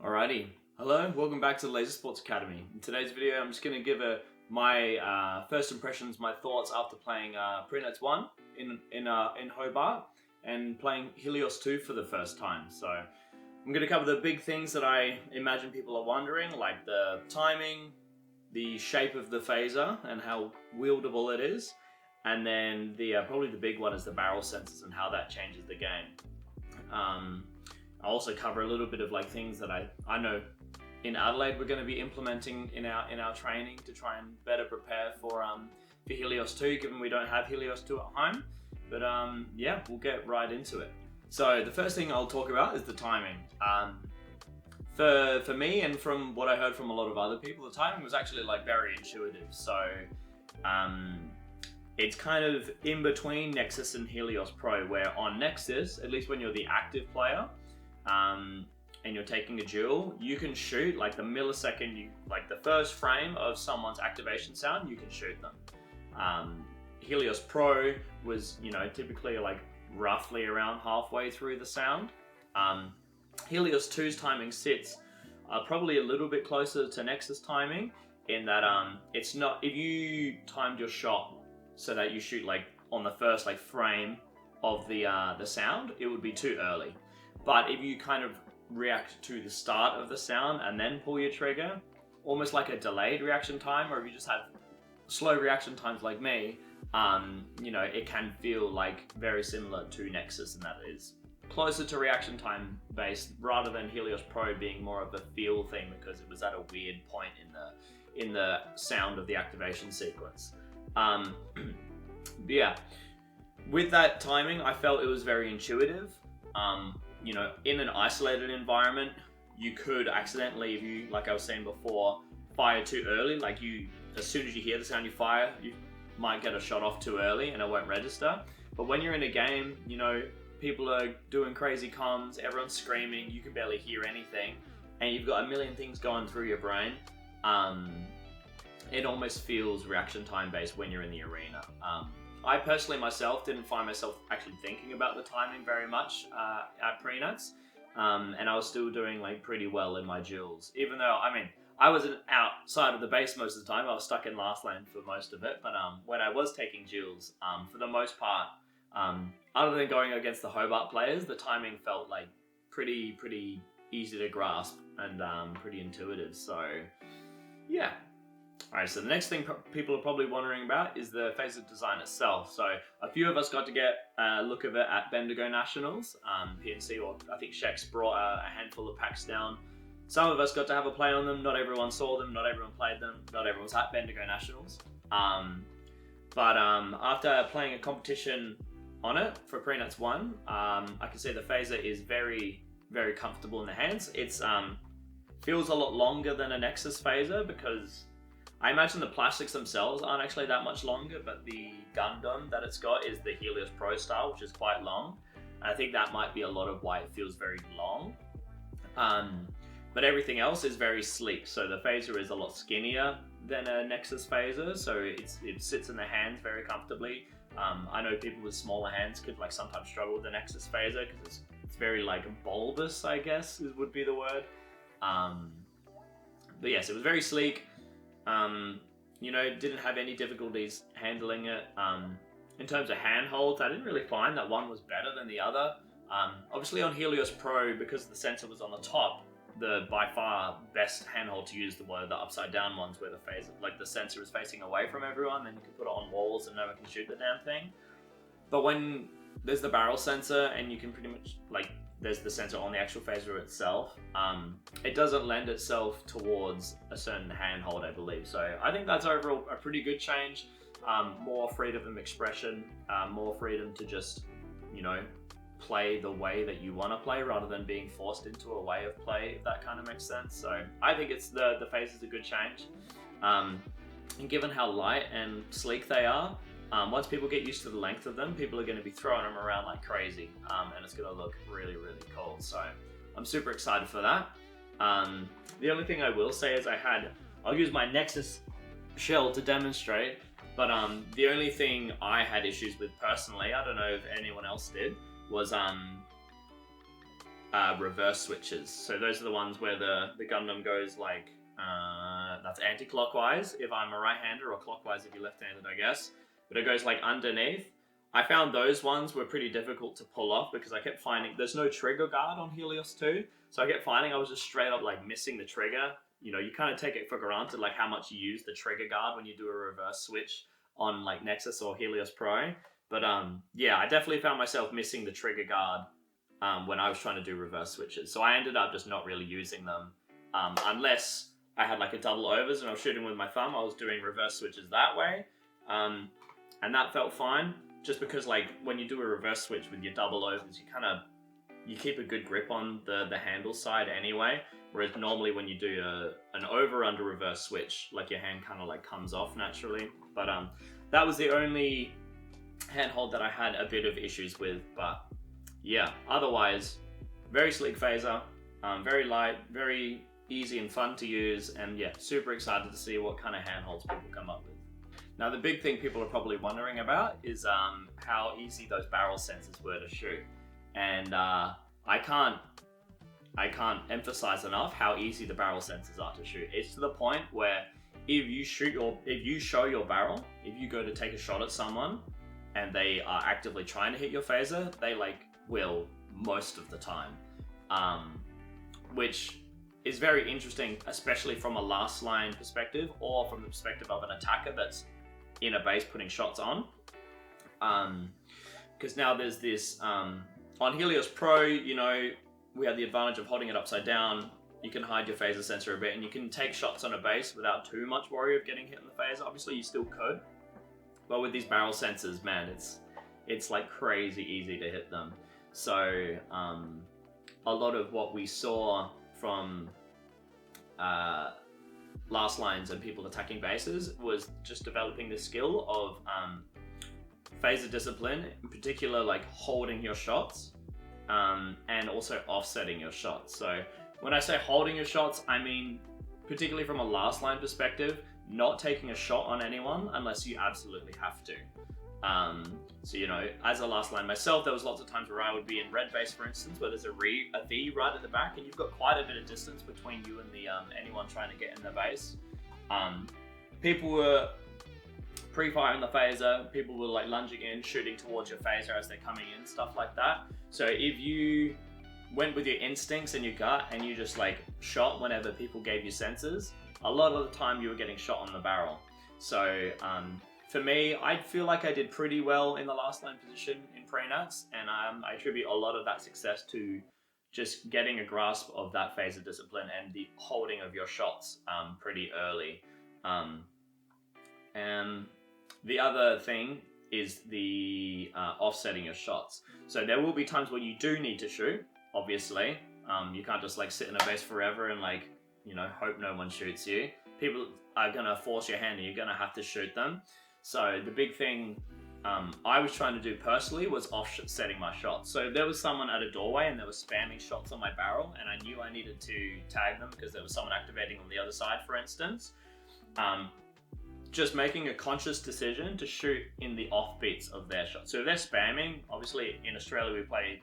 Alrighty, hello, welcome back to the Laser Sports Academy. In today's video, I'm just going to give my first impressions, my thoughts after playing Pre-Nats 1 in Hobart and playing Helios 2 for the first time. So I'm going to cover the big things that I imagine people are wondering, like the timing, the shape of the phaser and how wieldable it is, and then probably the big one is the barrel sensors and how that changes the game. I'll also cover a little bit of like things that I know in Adelaide we're going to be implementing in our training to try and better prepare for Helios 2, given we don't have Helios 2 at home. But yeah, we'll get right into it. So the first thing I'll talk about is the timing. For me, and from what I heard from a lot of other people, the timing was actually like very intuitive. So it's kind of in between Nexus and Helios Pro, where on Nexus, at least when you're the active player, and you're taking a duel, you can shoot like the millisecond, like the first frame of someone's activation sound, you can shoot them. Helios Pro was, typically like roughly around halfway through the sound. Helios 2's timing sits probably a little bit closer to Nexus timing in that it's not, if you timed your shot so that you shoot like on the first like frame of the sound, it would be too early. But if you kind of react to the start of the sound and then pull your trigger, almost like a delayed reaction time, or if you just have slow reaction times like me, it can feel like very similar to Nexus, and that is closer to reaction time based rather than Helios Pro being more of a feel thing because it was at a weird point in the sound of the activation sequence. But yeah, with that timing, I felt it was very intuitive. In an isolated environment, you could accidentally, if you, like I was saying before, fire too early. Like as soon as you hear the sound, you fire, you might get a shot off too early and it won't register. But when you're in a game, people are doing crazy comms, everyone's screaming, you can barely hear anything, and you've got a million things going through your brain. It almost feels reaction time based when you're in the arena. I personally myself didn't find myself actually thinking about the timing very much at Pre-Nats, and I was still doing like pretty well in my duels, even though I wasn't outside of the base most of the time. I was stuck in last lane for most of it, but when I was taking duels, for the most part, other than going against the Hobart players, the timing felt like pretty easy to grasp and pretty intuitive. So yeah. Alright, so the next thing people are probably wondering about is the phaser design itself. So a few of us got to get a look of it at Bendigo Nationals. PNC, or I think Shex brought a handful of packs down. Some of us got to have a play on them. Not everyone saw them, not everyone played them, not everyone was at Bendigo Nationals. But after playing a competition on it for Pre-Nats 1, I can say the phaser is very, very comfortable in the hands. It's feels a lot longer than a Nexus phaser because I imagine the plastics themselves aren't actually that much longer, but the Gundam that it's got is the Helios Pro style, which is quite long. And I think that might be a lot of why it feels very long. But everything else is very sleek. So the phaser is a lot skinnier than a Nexus phaser, so it sits in the hands very comfortably. I know people with smaller hands could like sometimes struggle with the Nexus phaser because it's very like bulbous, I guess would be the word. But yes, it was very sleek. Didn't have any difficulties handling it. In terms of handholds, I didn't really find that one was better than the other. Obviously on Helios Pro, because the sensor was on the top, the by far best handhold to use were the upside down ones where the sensor is facing away from everyone, then you can put it on walls and no one can shoot the damn thing. But when there's the barrel sensor and you can pretty much there's the sensor on the actual phaser itself, it doesn't lend itself towards a certain handhold, I believe. So I think that's overall a pretty good change. More freedom of expression, more freedom to just, play the way that you want to play rather than being forced into a way of play, if that kind of makes sense. So I think the phaser's a good change. And given how light and sleek they are, once people get used to the length of them, people are going to be throwing them around like crazy, and it's going to look really, really cool. So I'm super excited for that. The only thing I will say is I'll use my Nexus shell to demonstrate, but the only thing I had issues with personally, I don't know if anyone else did, was reverse switches. So those are the ones where the Gundam goes like, that's anti-clockwise if I'm a right-hander, or clockwise if you're left-handed, I guess. But it goes like underneath. I found those ones were pretty difficult to pull off because I kept finding there's no trigger guard on Helios 2. So I kept finding I was just straight up like missing the trigger. You know, you kind of take it for granted like how much you use the trigger guard when you do a reverse switch on like Nexus or Helios Pro. But yeah, I definitely found myself missing the trigger guard when I was trying to do reverse switches. So I ended up just not really using them unless I had like a double overs and I was shooting with my thumb. I was doing reverse switches that way, and that felt fine. Just because like when you do a reverse switch with your double overs, you keep a good grip on the handle side anyway. Whereas normally when you do an over under reverse switch, like your hand kind of like comes off naturally. But that was the only handhold that I had a bit of issues with. But yeah, otherwise very sleek phaser, very light, very easy and fun to use, and yeah, super excited to see what kind of handholds people come up with. Now the big thing people are probably wondering about is how easy those barrel sensors were to shoot, and I can't emphasize enough how easy the barrel sensors are to shoot. It's to the point where if you show your barrel, if you go to take a shot at someone and they are actively trying to hit your phaser, they like will most of the time, which is very interesting, especially from a last line perspective or from the perspective of an attacker that's in a base putting shots on. Because now there's this, on Helios Pro, you know, we have the advantage of holding it upside down. You can hide your phaser sensor a bit and you can take shots on a base without too much worry of getting hit in the phaser. Obviously you still could, but with these barrel sensors, man, it's like crazy easy to hit them. So a lot of what we saw from last lines and people attacking bases was just developing the skill of phaser discipline, in particular like holding your shots and also offsetting your shots. So when I say holding your shots, I mean particularly from a last line perspective, not taking a shot on anyone unless you absolutely have to. So, you know, as a last line myself, there was lots of times where I would be in red base, for instance, where there's a V right at the back, and you've got quite a bit of distance between you and the anyone trying to get in the base. People were pre-firing the phaser, people were like lunging in, shooting towards your phaser as they're coming in, stuff like that. So if you went with your instincts and your gut and you just like shot whenever people gave you sensors, a lot of the time you were getting shot on the barrel. So for me, I feel like I did pretty well in the last line position in Pre-Nats, and I attribute a lot of that success to just getting a grasp of that phaser discipline and the holding of your shots pretty early. And the other thing is the offsetting your shots. So there will be times when you do need to shoot, obviously. You can't just like sit in a base forever and like, you know, hope no one shoots you. People are gonna force your hand and you're gonna have to shoot them. So the big thing I was trying to do personally was offsetting my shots. So there was someone at a doorway and they were spamming shots on my barrel, and I knew I needed to tag them because there was someone activating on the other side, for instance. Just making a conscious decision to shoot in the offbeats of their shots. So if they're spamming, obviously in Australia we play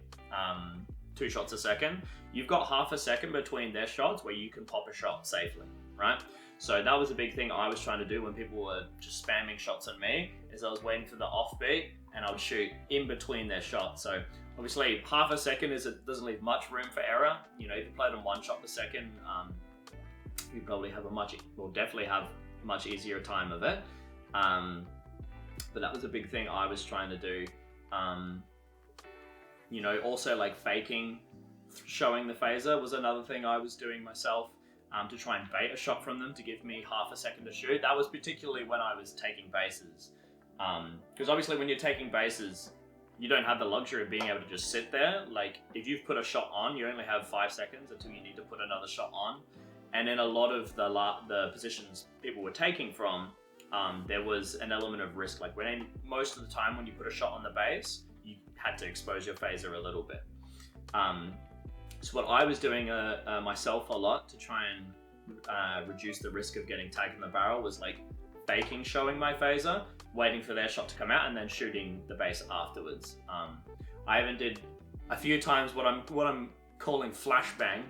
2 shots a second. You've got half a second between their shots where you can pop a shot safely, right? So that was a big thing I was trying to do when people were just spamming shots at me, is I was waiting for the offbeat and I would shoot in between their shots. So obviously half a second doesn't leave much room for error. You know, if you played on 1 shot per second, you probably have definitely have a much easier time of it. But that was a big thing I was trying to do. You know, also like faking showing the phaser was another thing I was doing myself. To try and bait a shot from them to give me half a second to shoot. That was particularly when I was taking bases. Because obviously when you're taking bases, you don't have the luxury of being able to just sit there. Like if you've put a shot on, you only have 5 seconds until you need to put another shot on. And in a lot of the positions people were taking from, there was an element of risk. Like most of the time when you put a shot on the base, you had to expose your phaser a little bit. So what I was doing myself a lot to try and reduce the risk of getting tagged in the barrel was like faking showing my phaser, waiting for their shot to come out and then shooting the base afterwards. I even did a few times what I'm calling flashbang,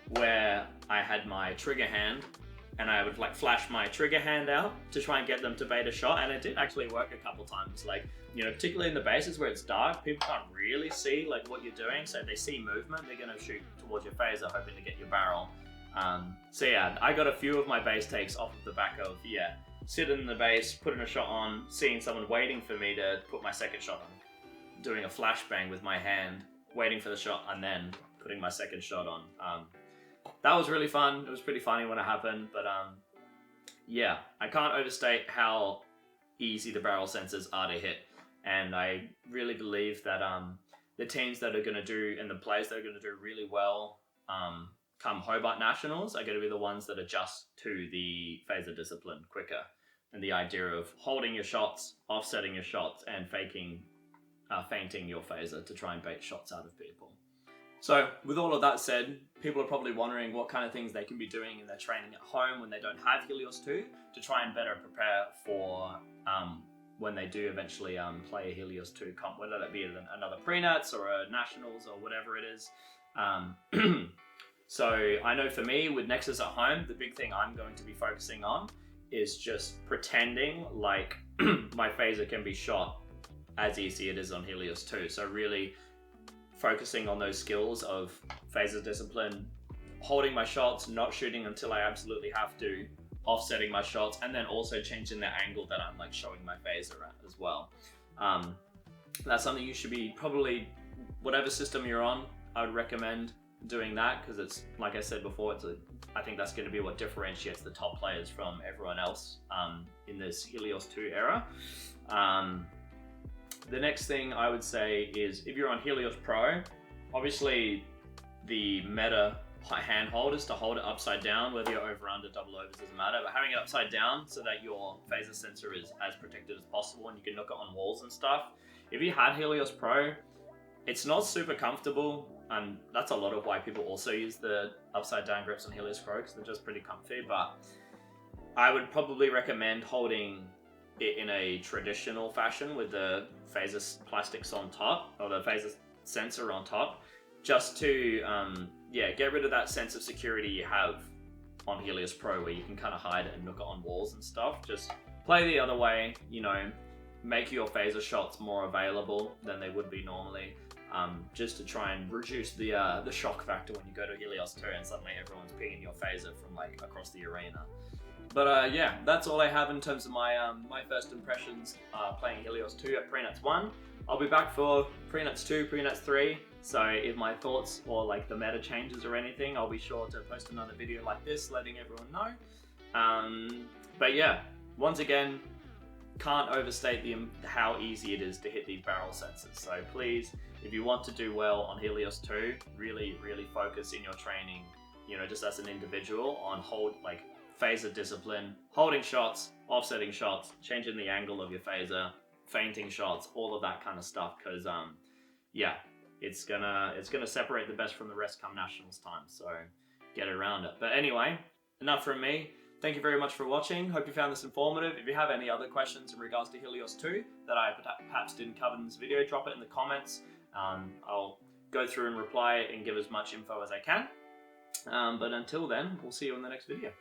where I had my trigger hand and I would like flash my trigger hand out to try and get them to bait a shot, and it did actually work a couple times. Like, you know, particularly in the bases where it's dark, people can't really see like what you're doing, so if they see movement, they're gonna shoot towards your phaser, hoping to get your barrel. So yeah, I got a few of my base takes off of the back of sitting in the base, putting a shot on, seeing someone waiting for me to put my second shot on, doing a flashbang with my hand, waiting for the shot, and then putting my second shot on. That was really fun. It was pretty funny when it happened, but yeah, I can't overstate how easy the barrel sensors are to hit, and I really believe that the teams that are going to do, and the players that are going to do really well come Hobart Nationals are going to be the ones that adjust to the phaser discipline quicker, and the idea of holding your shots, offsetting your shots, and fainting your phaser to try and bait shots out of people. So with all of that said, people are probably wondering what kind of things they can be doing in their training at home when they don't have Helios 2 to try and better prepare for when they do eventually play a Helios 2 comp, whether that be another Pre-Nats or a Nationals or whatever it is. So I know for me, with Nexus at home, the big thing I'm going to be focusing on is just pretending like my phaser can be shot as easy as it is on Helios 2. So really focusing on those skills of phaser discipline, holding my shots, not shooting until I absolutely have to, offsetting my shots, and then also changing the angle that I'm like showing my phaser at as well. That's something you should be probably, whatever system you're on, I would recommend doing that, because it's, like I said before, I think that's going to be what differentiates the top players from everyone else in this Helios 2 era. The next thing I would say is, if you're on Helios Pro, obviously the meta handhold is to hold it upside down, whether you're over, under, double overs, doesn't matter, but having it upside down so that your phaser sensor is as protected as possible and you can knock it on walls and stuff. If you had Helios Pro, it's not super comfortable, and that's a lot of why people also use the upside down grips on Helios Pro, because they're just pretty comfy, but I would probably recommend holding it in a traditional fashion with the phaser plastics on top, or the phaser sensor on top, just to get rid of that sense of security you have on Helios Pro, where you can kind of hide it and knock it on walls and stuff. Just play the other way, you know, make your phaser shots more available than they would be normally, just to try and reduce the shock factor when you go to Helios 2 and suddenly everyone's pinging your phaser from like across the arena. But yeah, that's all I have in terms of my my first impressions playing Helios 2 at Pre-Nats 1. I'll be back for Pre-Nats 2, Pre-Nats 3, so if my thoughts or like the meta changes or anything, I'll be sure to post another video like this letting everyone know. But yeah, once again, can't overstate how easy it is to hit these barrel sensors. So please, if you want to do well on Helios 2, really, really focus in your training, you know, just as an individual, on phaser discipline, holding shots, offsetting shots, changing the angle of your phaser, fainting shots, all of that kind of stuff, because yeah, it's gonna separate the best from the rest come Nationals time, so get around it. But anyway, enough from me. Thank you very much for watching. Hope you found this informative. If you have any other questions in regards to Helios 2 that I perhaps didn't cover in this video, drop it in the comments. I'll go through and reply and give as much info as I can. But until then, we'll see you in the next video.